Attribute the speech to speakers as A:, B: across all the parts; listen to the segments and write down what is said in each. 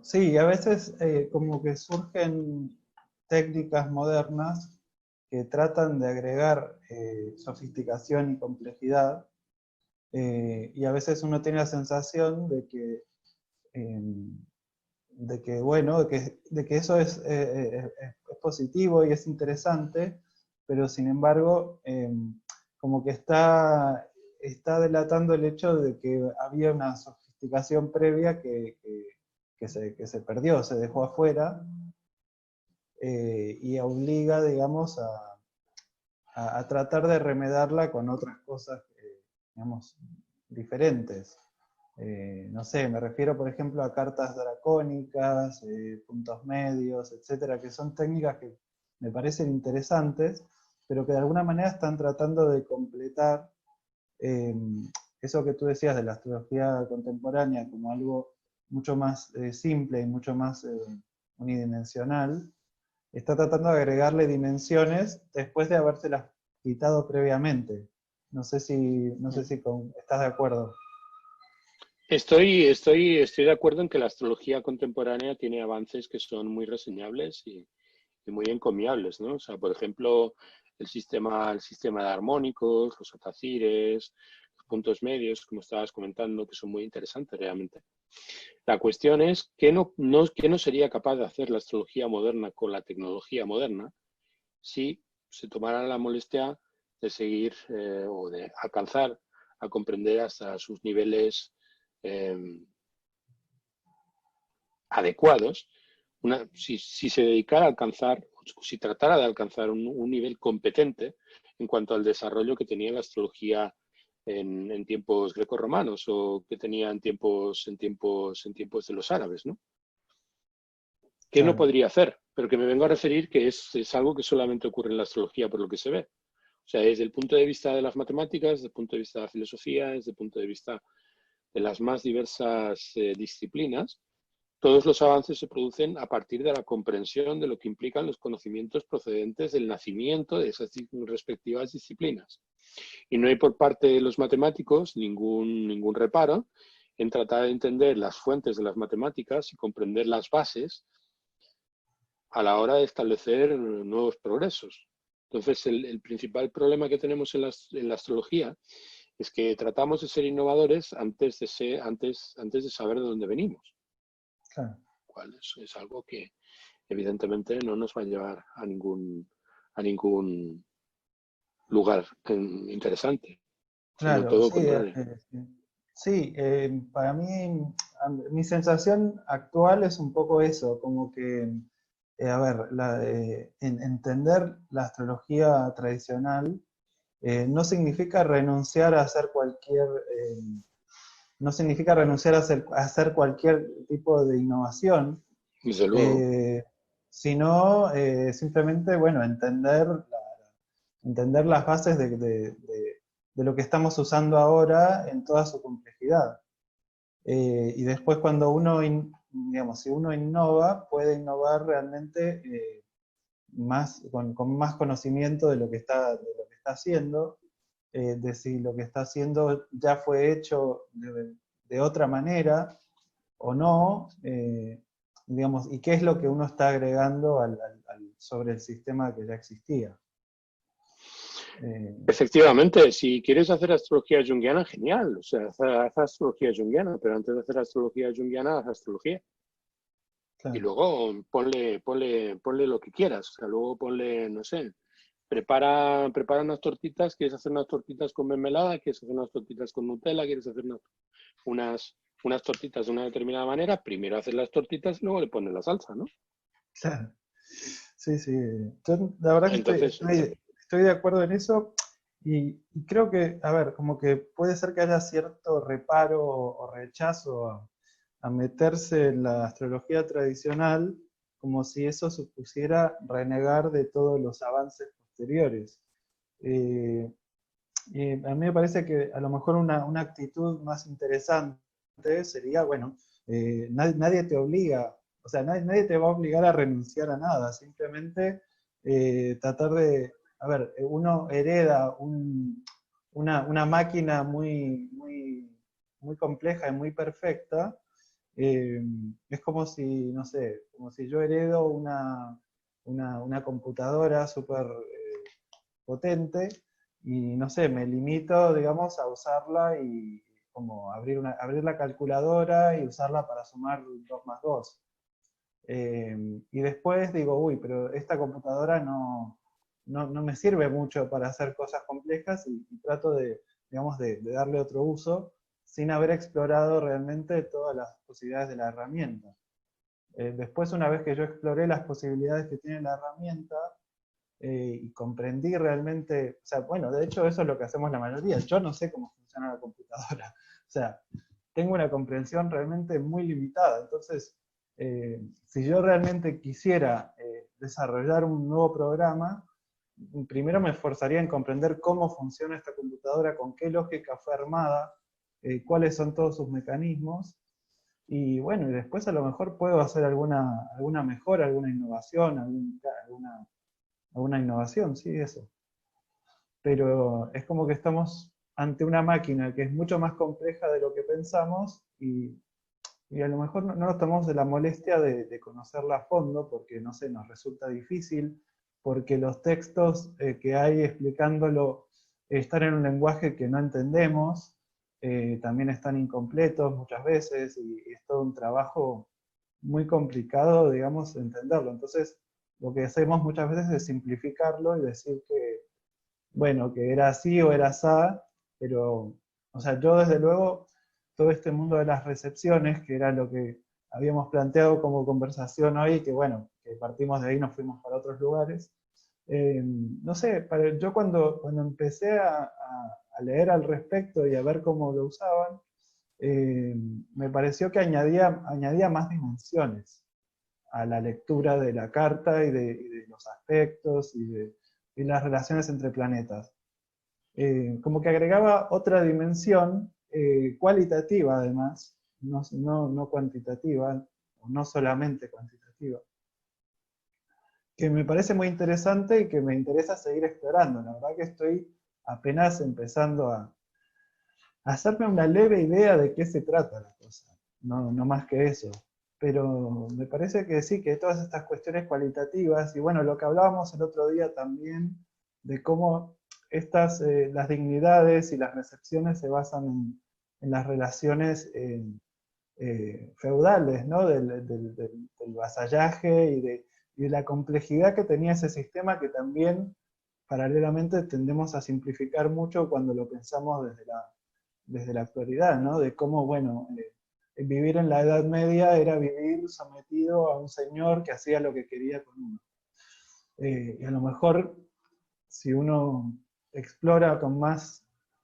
A: sí, a veces como que surgen técnicas modernas que tratan de agregar sofisticación y complejidad, y a veces uno tiene la sensación bueno, de que eso es positivo y es interesante, pero sin embargo, como que está delatando el hecho de que había una sofisticación previa que se perdió, se dejó afuera, y obliga, digamos, a tratar de remedarla con otras cosas, digamos, diferentes. No sé, me refiero por ejemplo a cartas dracónicas, puntos medios, etcétera, que son técnicas que me parecen interesantes, pero que de alguna manera están tratando de completar eh, eso que tú decías de la astrología contemporánea como algo mucho más simple y mucho más unidimensional. Está tratando de agregarle dimensiones después de habérselas quitado previamente. No sé si estás de acuerdo.
B: Estoy de acuerdo en que la astrología contemporánea tiene avances que son muy reseñables y muy encomiables, ¿no? O sea, por ejemplo, el sistema de armónicos, los atacires, los puntos medios, como estabas comentando, que son muy interesantes realmente. La cuestión es qué no sería capaz de hacer la astrología moderna con la tecnología moderna si se tomara la molestia de seguir o de alcanzar a comprender hasta sus niveles eh, adecuados. Si se dedicara a alcanzar, si tratara de alcanzar un nivel competente en cuanto al desarrollo que tenía la astrología en tiempos grecorromanos o que tenía en tiempos de los árabes, ¿no? ¿Qué no
A: Claro.
B: podría hacer? Pero que me vengo a referir que es algo que solamente ocurre en la astrología por lo que se ve. O sea, desde el punto de vista de las matemáticas, desde el punto de vista de la filosofía, desde el punto de vista de las más diversas disciplinas, todos los avances se producen a partir de la comprensión de lo que implican los conocimientos procedentes del nacimiento de esas respectivas disciplinas. Y no hay por parte de los matemáticos ningún reparo en tratar de entender las fuentes de las matemáticas y comprender las bases a la hora de establecer nuevos progresos. Entonces, el principal problema que tenemos en la astrología es que tratamos de ser innovadores antes de saber de dónde venimos.
A: Claro.
B: Cual es algo que evidentemente no nos va a llevar a ningún lugar interesante, sino
A: Claro,
B: todo lo
A: sí,
B: contrario.
A: sí, para mí, mi sensación actual es un poco eso, como que, a ver, entender la astrología tradicional no significa renunciar a hacer no significa renunciar a hacer cualquier tipo de innovación,
B: Desde luego.
A: eh, sino simplemente, bueno, entender las bases de lo que estamos usando ahora en toda su complejidad. Y después cuando digamos, si uno innova, puede innovar realmente con más conocimiento de lo que está haciendo, de si lo que está haciendo ya fue hecho de otra manera o no, digamos, y qué es lo que uno está agregando sobre el sistema que ya existía.
B: Efectivamente, si quieres hacer astrología junguiana, genial. O sea, haz astrología junguiana, pero antes de hacer astrología junguiana, haz astrología. Y
A: Claro,
B: luego ponle lo que quieras. O sea, luego ponle, no sé, prepara unas tortitas, quieres hacer unas tortitas con mermelada, quieres hacer unas tortitas con Nutella, quieres hacer unas tortitas de una determinada manera, primero haces las tortitas y luego le pones la salsa, ¿no?
A: claro. Sí, sí. Yo la verdad que
B: Entonces,
A: estoy de acuerdo en eso y creo que, a ver, como que puede ser que haya cierto reparo o rechazo a meterse en la astrología tradicional como si eso supusiera renegar de todos los avances posteriores. Eh, y a mí me parece que a lo mejor una actitud más interesante sería, bueno, nadie te obliga, o sea, nadie te va a obligar a renunciar a nada, simplemente tratar a ver, uno hereda una máquina muy compleja y muy perfecta, Es como si, no sé, como si yo heredo una computadora súper potente y, no sé, me limito, digamos, a usarla y como abrir la calculadora y usarla para sumar 2 más 2. Y después digo, uy, pero esta computadora no me sirve mucho para hacer cosas complejas y trato de, digamos, de darle otro uso sin haber explorado realmente todas las posibilidades de la herramienta. Después, una vez que yo exploré las posibilidades que tiene la herramienta y comprendí realmente, o sea, bueno, de hecho eso es lo que hacemos la mayoría. Yo no sé cómo funciona la computadora. O sea, tengo una comprensión realmente muy limitada. Entonces, si yo realmente quisiera desarrollar un nuevo programa, primero me esforzaría en comprender cómo funciona esta computadora, con qué lógica fue armada, cuáles son todos sus mecanismos, y bueno, y después a lo mejor puedo hacer alguna mejora, alguna innovación, alguna innovación, sí, eso. Pero es como que estamos ante una máquina que es mucho más compleja de lo que pensamos y a lo mejor no nos tomamos de la molestia de conocerla a fondo porque, no sé, nos resulta difícil, porque los textos que hay explicándolo están en un lenguaje que no entendemos, también están incompletos muchas veces y es todo un trabajo muy complicado, digamos, entenderlo. Entonces, lo que hacemos muchas veces es simplificarlo y decir que, bueno, que era así o era asá, pero, o sea, yo desde luego, todo este mundo de las recepciones, que era lo que habíamos planteado como conversación hoy, que bueno, que partimos de ahí, nos fuimos para otros lugares. No sé, yo cuando empecé a leer al respecto y a ver cómo lo usaban, me pareció que añadía más dimensiones a la lectura de la carta y de los aspectos y las relaciones entre planetas. Como que agregaba otra dimensión cualitativa además, no cuantitativa, o no solamente cuantitativa, que me parece muy interesante y que me interesa seguir explorando. La verdad que estoy apenas empezando a hacerme una leve idea de qué se trata la cosa, no más que eso. Pero me parece que sí, que todas estas cuestiones cualitativas, y bueno, lo que hablábamos el otro día también, de cómo las dignidades y las recepciones se basan en las relaciones feudales, ¿no? Del vasallaje y de la complejidad que tenía ese sistema que también paralelamente tendemos a simplificar mucho cuando lo pensamos desde la actualidad, ¿no? De cómo, bueno, vivir en la Edad Media era vivir sometido a un señor que hacía lo que quería con uno. Y a lo mejor, si uno explora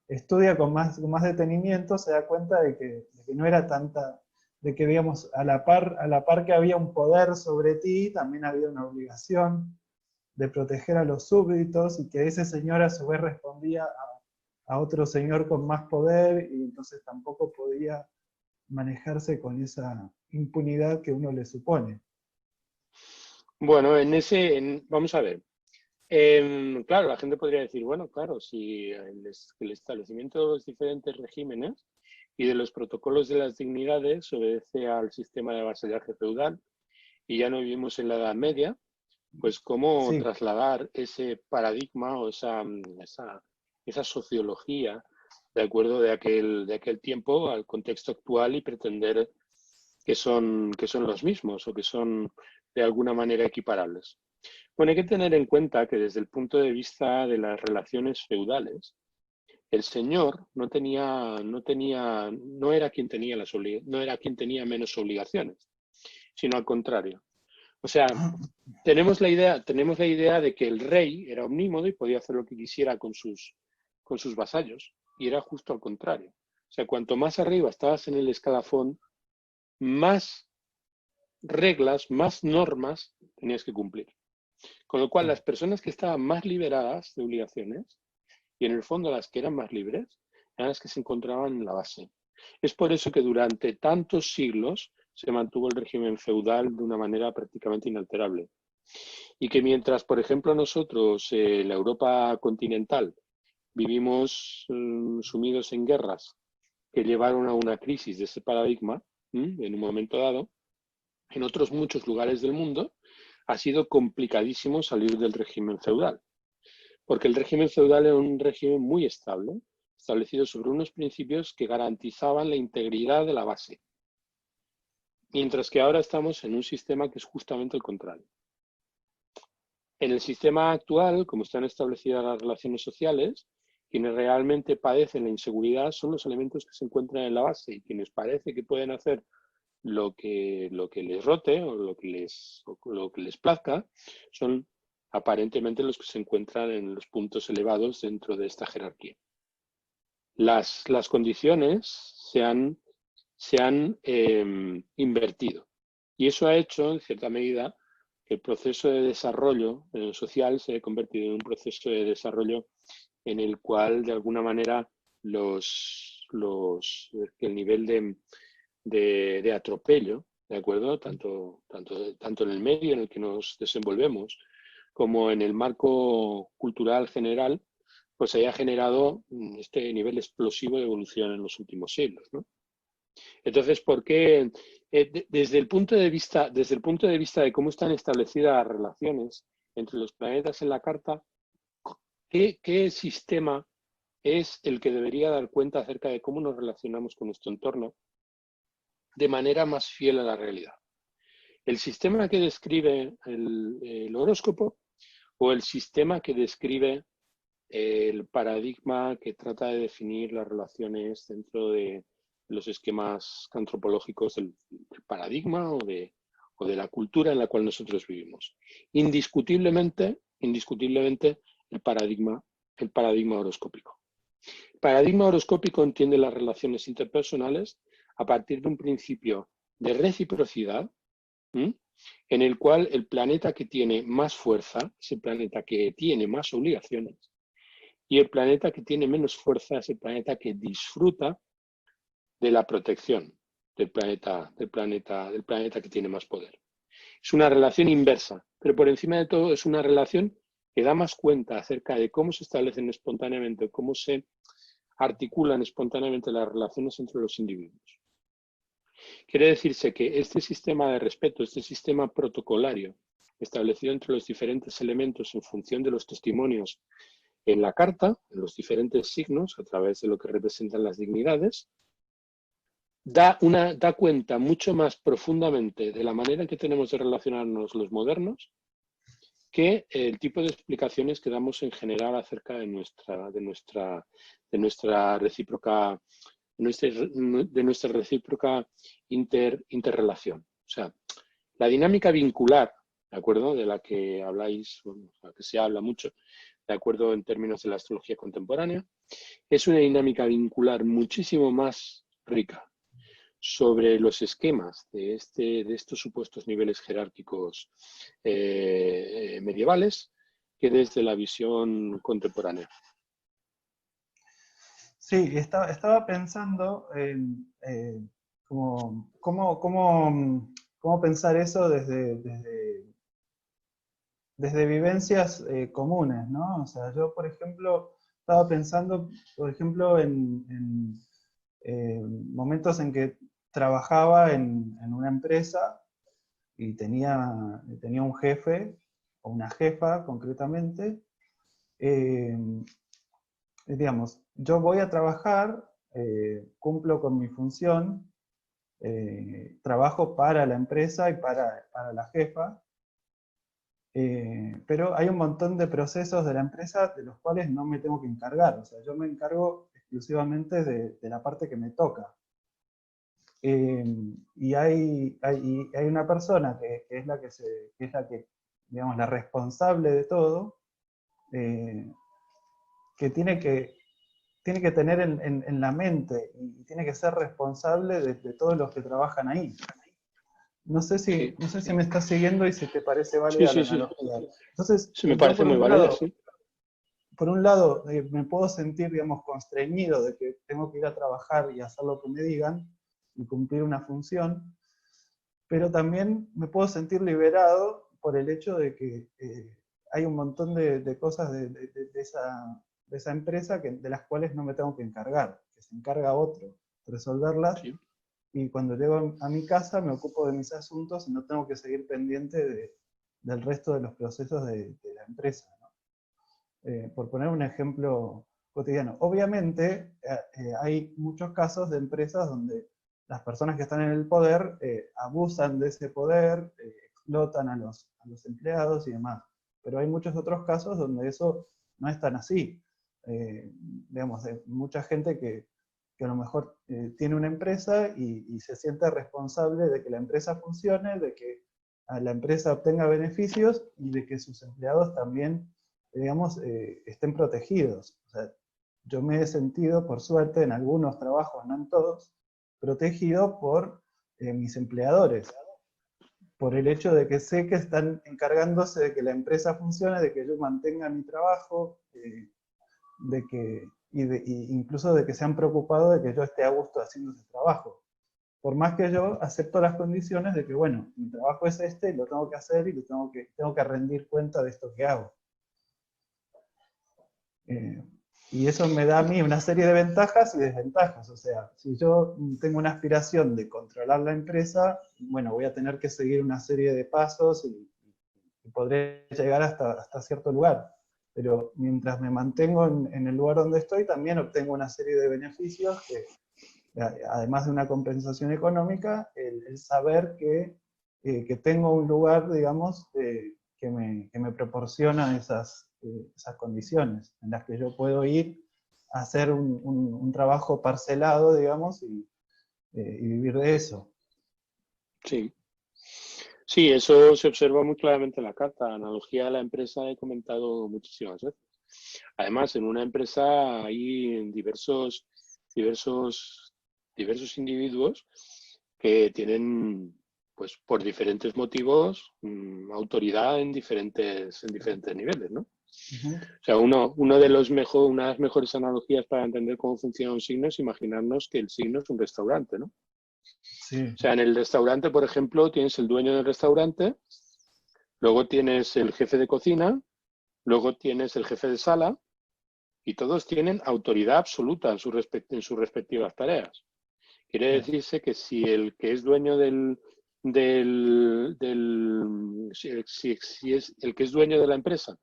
A: estudia con más detenimiento, se da cuenta de que no era tanta, de que, digamos, a la par que había un poder sobre ti, también había una obligación de proteger a los súbditos y que ese señor a su vez respondía a otro señor con más poder y entonces tampoco podía manejarse con esa impunidad que uno le supone.
B: Bueno, vamos a ver. Claro, la gente podría decir, bueno, claro, si el establecimiento de los diferentes regímenes y de los protocolos de las dignidades obedece al sistema de vasallaje feudal y ya no vivimos en la Edad Media, pues cómo
A: Sí,
B: trasladar ese paradigma o esa sociología de acuerdo de aquel tiempo al contexto actual y pretender que son los mismos o que son de alguna manera equiparables. Bueno, hay que tener en cuenta que desde el punto de vista de las relaciones feudales, el señor no era quien tenía no era quien tenía menos obligaciones, sino al contrario. O sea, tenemos la idea de que el rey era omnímodo y podía hacer lo que quisiera con sus vasallos, y era justo al contrario. O sea, cuanto más arriba estabas en el escalafón, más reglas, más normas tenías que cumplir. Con lo cual, las personas que estaban más liberadas de obligaciones, y en el fondo las que eran más libres, eran las que se encontraban en la base. Es por eso que durante tantos siglos se mantuvo el régimen feudal de una manera prácticamente inalterable. Y que mientras, por ejemplo, nosotros, la Europa continental, vivimos sumidos en guerras que llevaron a una crisis de ese paradigma, en un momento dado, en otros muchos lugares del mundo ha sido complicadísimo salir del régimen feudal, porque el régimen feudal era un régimen muy estable, establecido sobre unos principios que garantizaban la integridad de la base, mientras que ahora estamos en un sistema que es justamente el contrario. En el sistema actual, como están establecidas las relaciones sociales, quienes realmente padecen la inseguridad son los elementos que se encuentran en la base, y quienes parece que pueden hacer lo que les rote o lo que les plazca son aparentemente los que se encuentran en los puntos elevados dentro de esta jerarquía. Las condiciones se han invertido, y eso ha hecho, en cierta medida, que el proceso de desarrollo social se haya convertido en un proceso de desarrollo en el cual, de alguna manera, el nivel de atropello, ¿de acuerdo? Tanto en el medio en el que nos desenvolvemos como en el marco cultural general, pues haya generado este nivel explosivo de evolución en los últimos siglos, ¿no? Entonces, ¿por qué? Desde el punto de vista de cómo están establecidas las relaciones entre los planetas en la carta, ¿qué sistema es el que debería dar cuenta acerca de cómo nos relacionamos con nuestro entorno de manera más fiel a la realidad? ¿El sistema que describe el horóscopo o el sistema que describe el paradigma que trata de definir las relaciones dentro de los esquemas antropológicos del paradigma o de la cultura en la cual nosotros vivimos? Indiscutiblemente el paradigma horoscópico. El paradigma horoscópico entiende las relaciones interpersonales a partir de un principio de reciprocidad, en el cual el planeta que tiene más fuerza es el planeta que tiene más obligaciones, y el planeta que tiene menos fuerza es el planeta que disfruta de la protección del planeta que tiene más poder. Es una relación inversa, pero por encima de todo es una relación que da más cuenta acerca de cómo se establecen espontáneamente, cómo se articulan espontáneamente las relaciones entre los individuos. Quiere decirse que este sistema de respeto, este sistema protocolario establecido entre los diferentes elementos en función de los testimonios en la carta, en los diferentes signos, a través de lo que representan las dignidades, da cuenta mucho más profundamente de la manera que tenemos de relacionarnos los modernos que el tipo de explicaciones que damos en general acerca de nuestra recíproca interrelación. O sea, la dinámica vincular, ¿de acuerdo? De la que habláis, bueno, de la que se habla mucho, de acuerdo en términos de la astrología contemporánea, es una dinámica vincular muchísimo más rica sobre los esquemas de estos supuestos niveles jerárquicos medievales que desde la visión contemporánea.
A: Sí, estaba pensando en cómo pensar eso desde vivencias comunes, ¿no? O sea, yo, por ejemplo, estaba pensando, por ejemplo, en momentos en que trabajaba en una empresa y tenía un jefe, o una jefa concretamente. Digamos, yo voy a trabajar, cumplo con mi función, trabajo para la empresa y para la jefa, pero hay un montón de procesos de la empresa de los cuales no me tengo que encargar. O sea, yo me encargo exclusivamente de la parte que me toca. Y hay una persona que es la que, digamos, la responsable de todo, que tiene que tener en la mente y tiene que ser responsable de todos los que trabajan ahí. No sé si me estás siguiendo y si te parece válida la analogía. Entonces,
B: Sí, me
A: yo
B: parece muy válida, sí.
A: Por un lado, me puedo sentir, digamos, constreñido de que tengo que ir a trabajar y hacer lo que me digan y cumplir una función, pero también me puedo sentir liberado por el hecho de que hay un montón de cosas de esa empresa de las cuales no me tengo que encargar, que se encarga otro de resolverlas.
B: Sí.
A: y cuando llego a mi casa me ocupo de mis asuntos y no tengo que seguir pendiente del resto de los procesos de la empresa, ¿no? Por poner un ejemplo cotidiano. Obviamente hay muchos casos de empresas donde las personas que están en el poder abusan de ese poder, explotan a los empleados y demás. Pero hay muchos otros casos donde eso no es tan así. Digamos, hay mucha gente que a lo mejor tiene una empresa y se siente responsable de que la empresa funcione, de que la empresa obtenga beneficios y de que sus empleados también, digamos, estén protegidos. O sea, yo me he sentido, por suerte, en algunos trabajos, no en todos, protegido por mis empleadores, por el hecho de que sé que están encargándose de que la empresa funcione, de que yo mantenga mi trabajo, de que, incluso de que se han preocupado de que yo esté a gusto haciendo ese trabajo. Por más que yo acepto las condiciones de que, bueno, mi trabajo es este, y lo tengo que hacer y tengo que rendir cuenta de esto que hago. Y eso me da a mí una serie de ventajas y desventajas. O sea, si yo tengo una aspiración de controlar la empresa, bueno, voy a tener que seguir una serie de pasos y podré llegar hasta cierto lugar. Pero mientras me mantengo en el lugar donde estoy, también obtengo una serie de beneficios que, además de una compensación económica, el saber que tengo un lugar, digamos, que me proporciona esas condiciones en las que yo puedo ir a hacer un trabajo parcelado, digamos, y vivir de eso.
B: Sí. Sí, eso se observa muy claramente en la carta. La analogía de la empresa he comentado muchísimas veces. Además, en una empresa hay diversos individuos que tienen, pues, por diferentes motivos, autoridad en diferentes niveles, ¿no?
A: Uh-huh.
B: O sea, una de las mejores analogías para entender cómo funciona un signo es imaginarnos que el signo es un restaurante, ¿no?
A: Sí.
B: O sea, en el restaurante, por ejemplo, tienes el dueño del restaurante, luego tienes el jefe de cocina, luego tienes el jefe de sala, y todos tienen autoridad absoluta en sus respectivas tareas. Quiere decirse que si el que es dueño si es el que es dueño de la empresa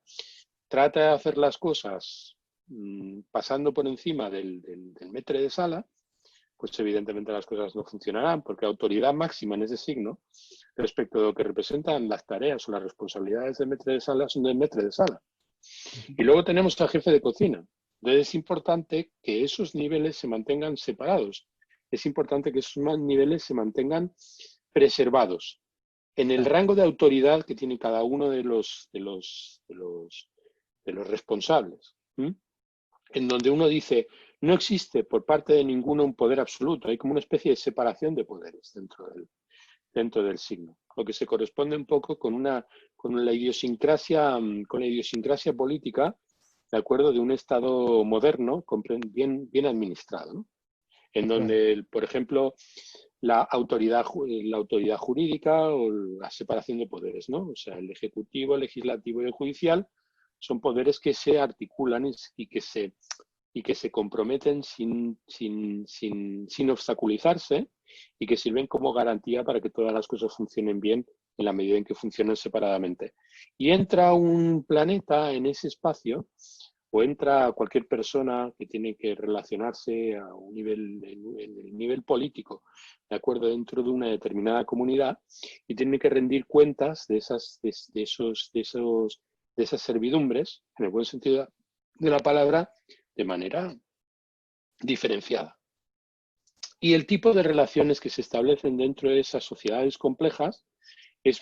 B: trata de hacer las cosas pasando por encima del maître de sala, pues evidentemente las cosas no funcionarán, porque autoridad máxima en ese signo respecto de lo que representan las tareas o las responsabilidades del maître de sala son del maître de sala. Y luego tenemos al jefe de cocina. Entonces es importante que esos niveles se mantengan separados. Es importante que esos niveles se mantengan preservados en el rango de autoridad que tiene cada uno de los responsables. En donde uno dice, no existe por parte de ninguno un poder absoluto. Hay como una especie de separación de poderes dentro del signo, lo que se corresponde un poco con la idiosincrasia política, de acuerdo, de un Estado moderno, bien administrado, ¿no? En donde, por ejemplo, la autoridad jurídica o la separación de poderes, ¿no? O sea, el ejecutivo, el legislativo y el judicial son poderes que se articulan y que se comprometen sin obstaculizarse y que sirven como garantía para que todas las cosas funcionen bien en la medida en que funcionan separadamente. Y entra un planeta en ese espacio, o entra cualquier persona que tiene que relacionarse a un nivel, en el nivel político, de acuerdo, dentro de una determinada comunidad, y tiene que rendir cuentas de esas servidumbres, en el buen sentido de la palabra, de manera diferenciada. Y el tipo de relaciones que se establecen dentro de esas sociedades complejas es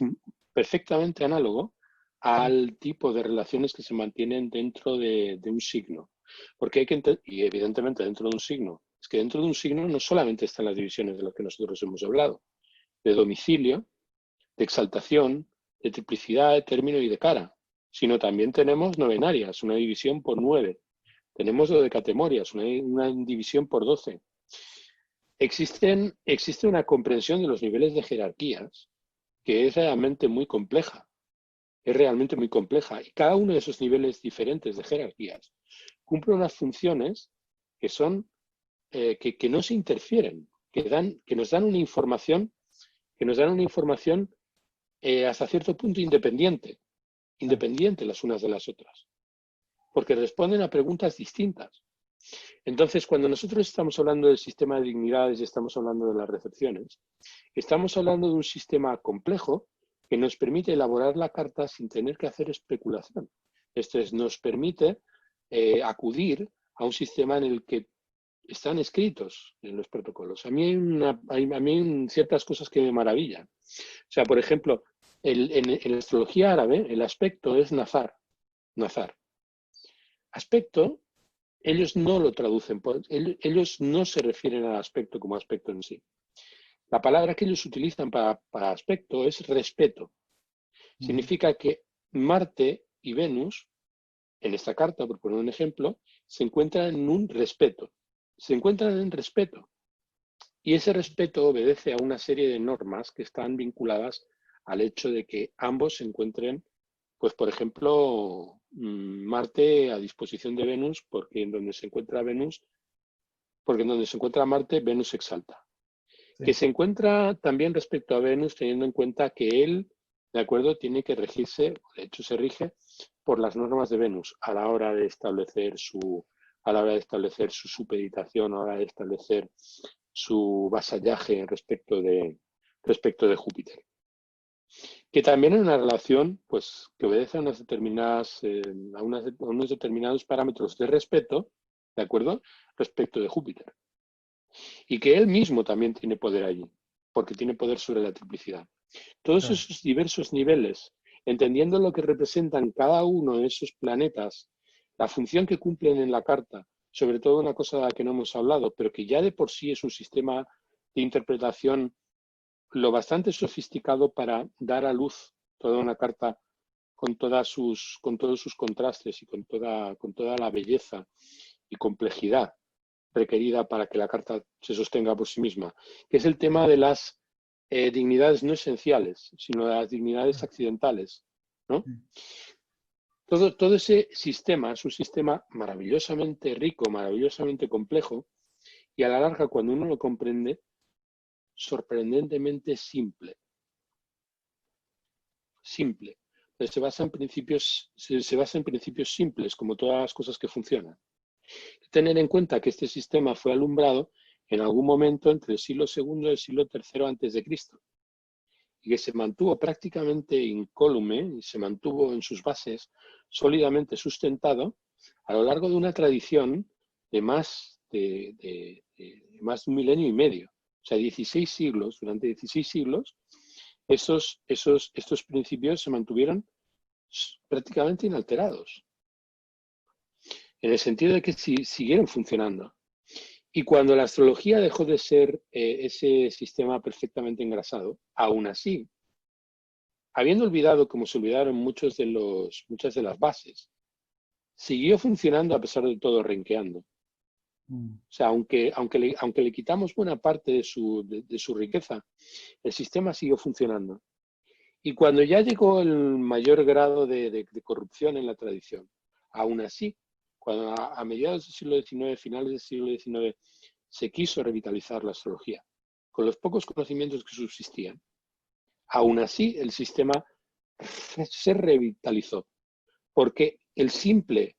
B: perfectamente análogo al tipo de relaciones que se mantienen dentro de un signo. Porque hay que y evidentemente dentro de un signo, es que dentro de un signo no solamente están las divisiones de las que nosotros hemos hablado, de domicilio, de exaltación, de triplicidad, de término y de cara, sino también tenemos novenarias, una división por 9. Tenemos dodecatemorias, una división por 12. Existe una comprensión de los niveles de jerarquías que es realmente muy compleja. Es realmente muy compleja. Y cada uno de esos niveles diferentes de jerarquías cumple unas funciones que son que no se interfieren, que nos dan una información, hasta cierto punto independiente las unas de las otras, porque responden a preguntas distintas. Entonces, cuando nosotros estamos hablando del sistema de dignidades y estamos hablando de las recepciones, estamos hablando de un sistema complejo que nos permite elaborar la carta sin tener que hacer especulación. Esto es, nos permite acudir a un sistema en el que están escritos en los protocolos. A mí hay ciertas cosas que me maravillan. O sea, por ejemplo, en la astrología árabe el aspecto es nazar. Aspecto, ellos no lo traducen, ellos no se refieren al aspecto como aspecto en sí. La palabra que ellos utilizan para aspecto es respeto. Significa que Marte y Venus, en esta carta, por poner un ejemplo, se encuentran en un respeto. Se encuentran en respeto. Y ese respeto obedece a una serie de normas que están vinculadas al hecho de que ambos se encuentren, pues por ejemplo, Marte a disposición de Venus, porque en donde se encuentra Marte, Venus se exalta. Sí. Que se encuentra también respecto a Venus, teniendo en cuenta que él, de acuerdo, tiene que regirse, de hecho se rige por las normas de Venus a la hora de establecer su supeditación, a la hora de establecer su vasallaje respecto de Júpiter. Que también es una relación pues, que obedece a unos determinados parámetros de respeto, ¿de acuerdo?, respecto de Júpiter. Y que él mismo también tiene poder allí, porque tiene poder sobre la triplicidad. Todos esos diversos niveles, entendiendo lo que representan cada uno de esos planetas, la función que cumplen en la carta, sobre todo una cosa de la que no hemos hablado, pero que ya de por sí es un sistema de interpretación lo bastante sofisticado para dar a luz toda una carta con todos sus contrastes y con toda la belleza y complejidad requerida para que la carta se sostenga por sí misma, que es el tema de las dignidades no esenciales, sino de las dignidades accidentales, ¿no? Todo ese sistema es un sistema maravillosamente rico, maravillosamente complejo, y a la larga, cuando uno lo comprende, sorprendentemente simple. Entonces, se basa en principios simples, como todas las cosas que funcionan. Tener en cuenta que este sistema fue alumbrado en algún momento entre el siglo II y el siglo III antes de Cristo, y que se mantuvo prácticamente incólume y se mantuvo en sus bases sólidamente sustentado a lo largo de una tradición de más de un milenio y medio. O sea, 16 siglos, durante 16 siglos, estos principios se mantuvieron prácticamente inalterados, en el sentido de que siguieron funcionando. Y cuando la astrología dejó de ser ese sistema perfectamente engrasado, aún así, habiendo olvidado, como se olvidaron muchas de las bases, siguió funcionando a pesar de todo, renqueando. O sea, aunque le quitamos buena parte de su riqueza, el sistema siguió funcionando. Y cuando ya llegó el mayor grado de corrupción en la tradición, aún así, cuando a mediados del siglo XIX, finales del siglo XIX, se quiso revitalizar la astrología, con los pocos conocimientos que subsistían, aún así el sistema se revitalizó, porque el simple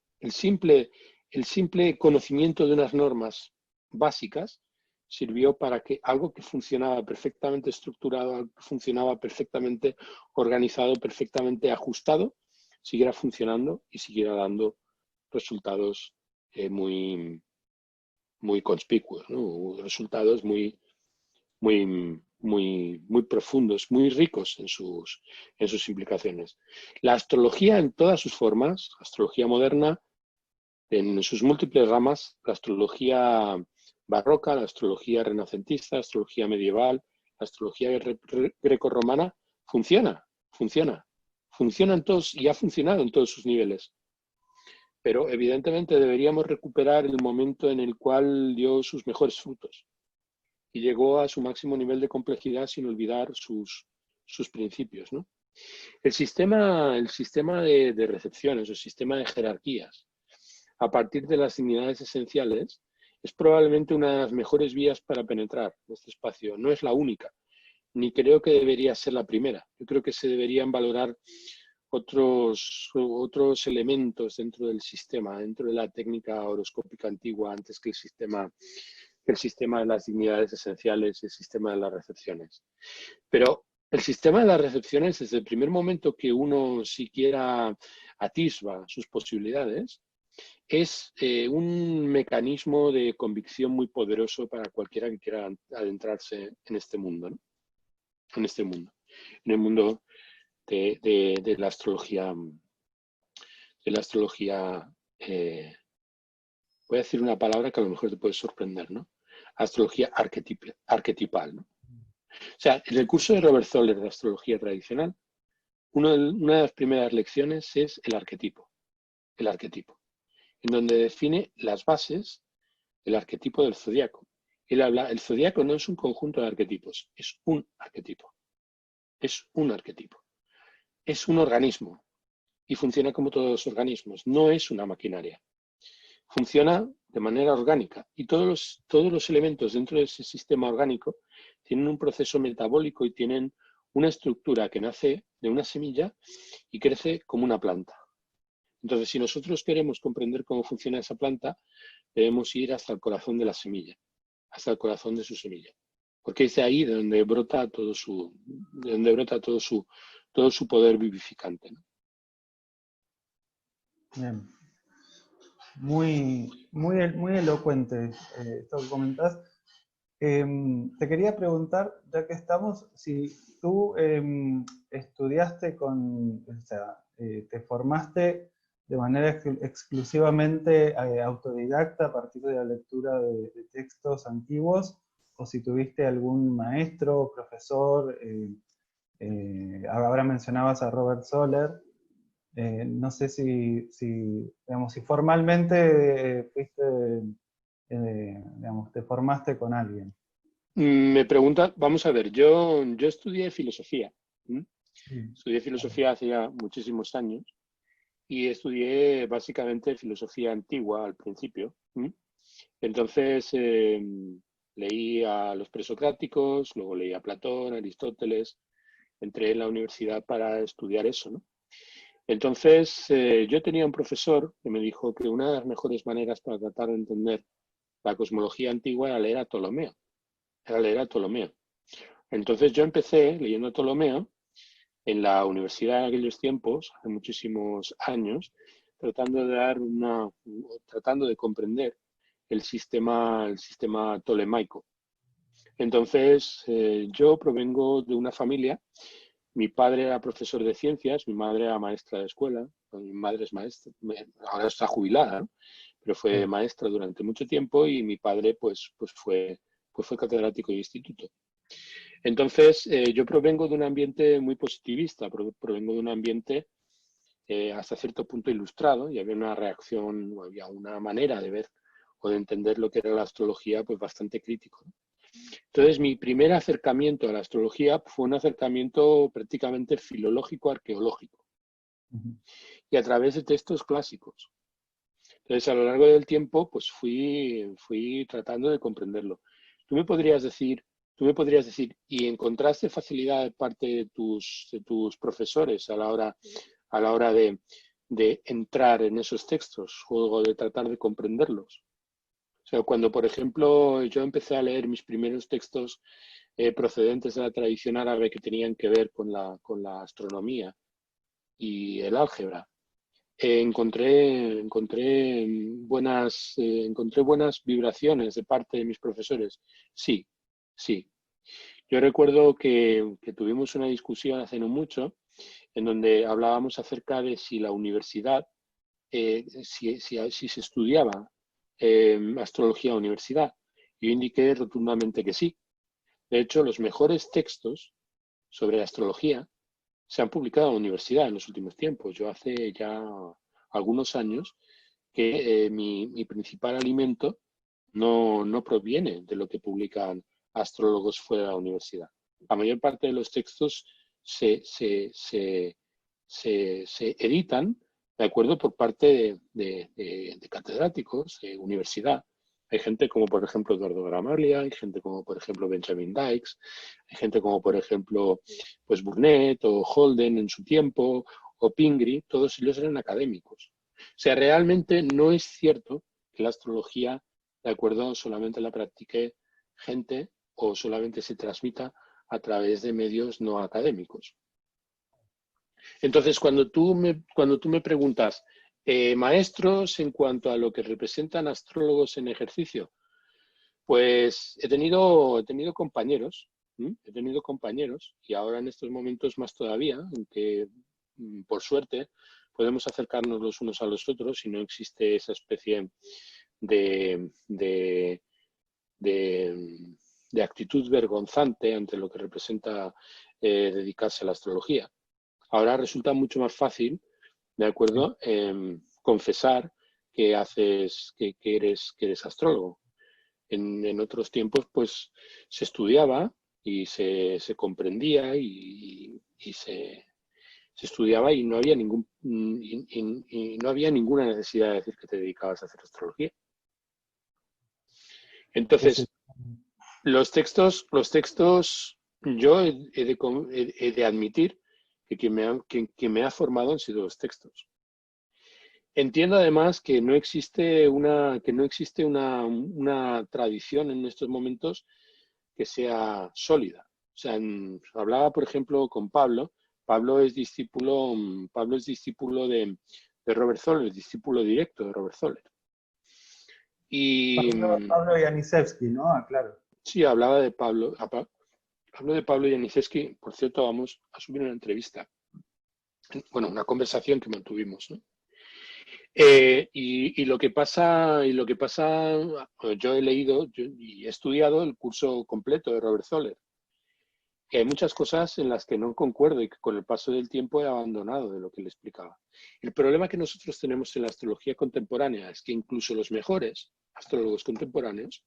B: conocimiento de unas normas básicas sirvió para que algo que funcionaba perfectamente estructurado, algo que funcionaba perfectamente organizado, perfectamente ajustado, siguiera funcionando y siguiera dando resultados muy conspicuos, ¿no? Resultados muy profundos, muy ricos en sus implicaciones. La astrología en todas sus formas, la astrología moderna, en sus múltiples ramas, la astrología barroca, la astrología renacentista, la astrología medieval, la astrología grecorromana, funciona en todos y ha funcionado en todos sus niveles. Pero evidentemente deberíamos recuperar el momento en el cual dio sus mejores frutos y llegó a su máximo nivel de complejidad sin olvidar sus principios, ¿no? El sistema de recepciones, el sistema de jerarquías, a partir de las dignidades esenciales, es probablemente una de las mejores vías para penetrar en este espacio. No es la única, ni creo que debería ser la primera. Yo creo que se deberían valorar otros elementos dentro del sistema, dentro de la técnica horoscópica antigua, antes que el sistema de las dignidades esenciales y el sistema de las recepciones. Pero el sistema de las recepciones, desde el primer momento que uno siquiera atisba sus posibilidades, es un mecanismo de convicción muy poderoso para cualquiera que quiera adentrarse en este mundo, ¿no? En este mundo, en el mundo de la astrología, voy a decir una palabra que a lo mejor te puede sorprender, ¿no? Astrología arquetipal, ¿no? O sea, en el curso de Robert Zoller de astrología tradicional, una de las primeras lecciones es el arquetipo, en donde define las bases del arquetipo del zodiaco. Él habla, el zodiaco no es un conjunto de arquetipos, es un arquetipo, es un arquetipo, es un organismo y funciona como todos los organismos, no es una maquinaria. Funciona de manera orgánica y todos los elementos dentro de ese sistema orgánico tienen un proceso metabólico y tienen una estructura que nace de una semilla y crece como una planta. Entonces, si nosotros queremos comprender cómo funciona esa planta, debemos ir hasta el corazón de la semilla, hasta el corazón de su semilla, porque es de ahí de donde brota todo su poder vivificante, ¿no?
A: Bien. Muy elocuente esto que comentás. Te quería preguntar, ya que estamos, si tú estudiaste o sea, te formaste de manera exclusivamente autodidacta a partir de la lectura de textos antiguos, o si tuviste algún maestro, profesor, ahora mencionabas a Robert Soler. No sé digamos, si formalmente digamos, te formaste con alguien.
B: Me pregunta, vamos a ver, yo estudié filosofía. ¿M?
A: Sí.
B: Estudié filosofía hace ya muchísimos años y estudié básicamente filosofía antigua al principio. ¿M? Entonces leí a los presocráticos, luego leí a Platón, Aristóteles, entré en la universidad para estudiar eso, ¿no? Entonces yo tenía un profesor que me dijo que una de las mejores maneras para tratar de entender la cosmología antigua era leer a Ptolomeo. Entonces yo empecé leyendo a Ptolomeo en la universidad en aquellos tiempos, hace muchísimos años, tratando de comprender el sistema tolemaico. Entonces yo provengo de una familia, mi padre era profesor de ciencias, mi madre era maestra de escuela, mi madre es maestra, ahora está jubilada, ¿no? Pero fue maestra durante mucho tiempo y mi padre pues fue catedrático de instituto. Entonces, yo provengo de un ambiente muy positivista, provengo de un ambiente hasta cierto punto ilustrado y había una reacción, o había una manera de ver o de entender lo que era la astrología pues bastante crítico, ¿no? Entonces, mi primer acercamiento a la astrología fue un acercamiento prácticamente filológico-arqueológico y a través de textos clásicos. Entonces, a lo largo del tiempo, pues fui tratando de comprenderlo. Tú me podrías decir, ¿y encontraste facilidad de parte de tus profesores a la hora de entrar en esos textos o de tratar de comprenderlos? O sea, cuando, por ejemplo, yo empecé a leer mis primeros textos procedentes de la tradición árabe que tenían que ver con la astronomía y el álgebra, encontré buenas vibraciones de parte de mis profesores. Sí, sí. Yo recuerdo que tuvimos una discusión hace no mucho en donde hablábamos acerca de si la universidad, si se estudiaba astrología en la universidad. Yo indiqué rotundamente que sí. De hecho, los mejores textos sobre astrología se han publicado en la universidad en los últimos tiempos. Yo hace ya algunos años que mi principal alimento no proviene de lo que publican astrólogos fuera de la universidad. La mayor parte de los textos se editan, de acuerdo, por parte de catedráticos de universidad Hay gente como, por ejemplo, Eduardo Gramaglia, hay gente como, por ejemplo, Benjamin Dykes, hay gente como, por ejemplo, pues Burnett o Holden en su tiempo, o Pingree, todos ellos eran académicos. O sea, realmente no es cierto que la astrología, de acuerdo, solamente la practique gente o solamente se transmita a través de medios no académicos. Entonces, cuando tú me preguntas, maestros en cuanto a lo que representan astrólogos en ejercicio, pues he tenido compañeros, ¿m? He tenido compañeros y ahora en estos momentos más todavía, en que por suerte podemos acercarnos los unos a los otros y no existe esa especie de, de, de, de actitud vergonzante ante lo que representa dedicarse a la astrología. Ahora resulta mucho más fácil, ¿de acuerdo? Confesar que haces, que eres astrólogo. En otros tiempos, pues, se estudiaba y se comprendía y se estudiaba y no había y no había ninguna necesidad de decir que te dedicabas a hacer astrología.
A: Ese-
B: Entonces, los textos, yo he de admitir que quien me ha formado han sido los textos. Entiendo además que no existe una tradición en estos momentos que sea sólida. O sea, hablaba, por ejemplo, con Pablo. Pablo es discípulo de Robert Zoller, discípulo directo de Robert Zoller. Y
A: Pablo Yanisevsky, ¿no? Ah, claro.
B: sí, hablaba de Pablo. Hablo de Pablo Yanisevsky, por cierto, vamos a subir una entrevista, bueno, una conversación que mantuvimos, ¿no? Y lo que pasa, yo he leído y he estudiado el curso completo de Robert Zoller. Y hay muchas cosas en las que no concuerdo y que con el paso del tiempo he abandonado de lo que le explicaba. El problema que nosotros tenemos en la astrología contemporánea es que incluso los mejores astrólogos contemporáneos,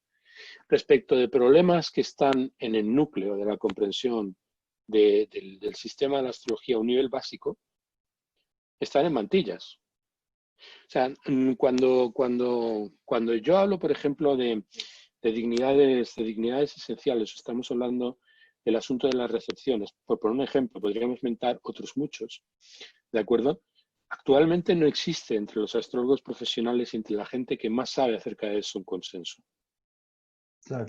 B: respecto de problemas que están en el núcleo de la comprensión del sistema de la astrología a un nivel básico, están en mantillas. O sea, cuando yo hablo, por ejemplo, de dignidades esenciales, estamos hablando del asunto de las recepciones. Por poner un ejemplo, podríamos mentar otros muchos, ¿de acuerdo? Actualmente no existe entre los astrólogos profesionales y entre la gente que más sabe acerca de eso un consenso.
A: Claro.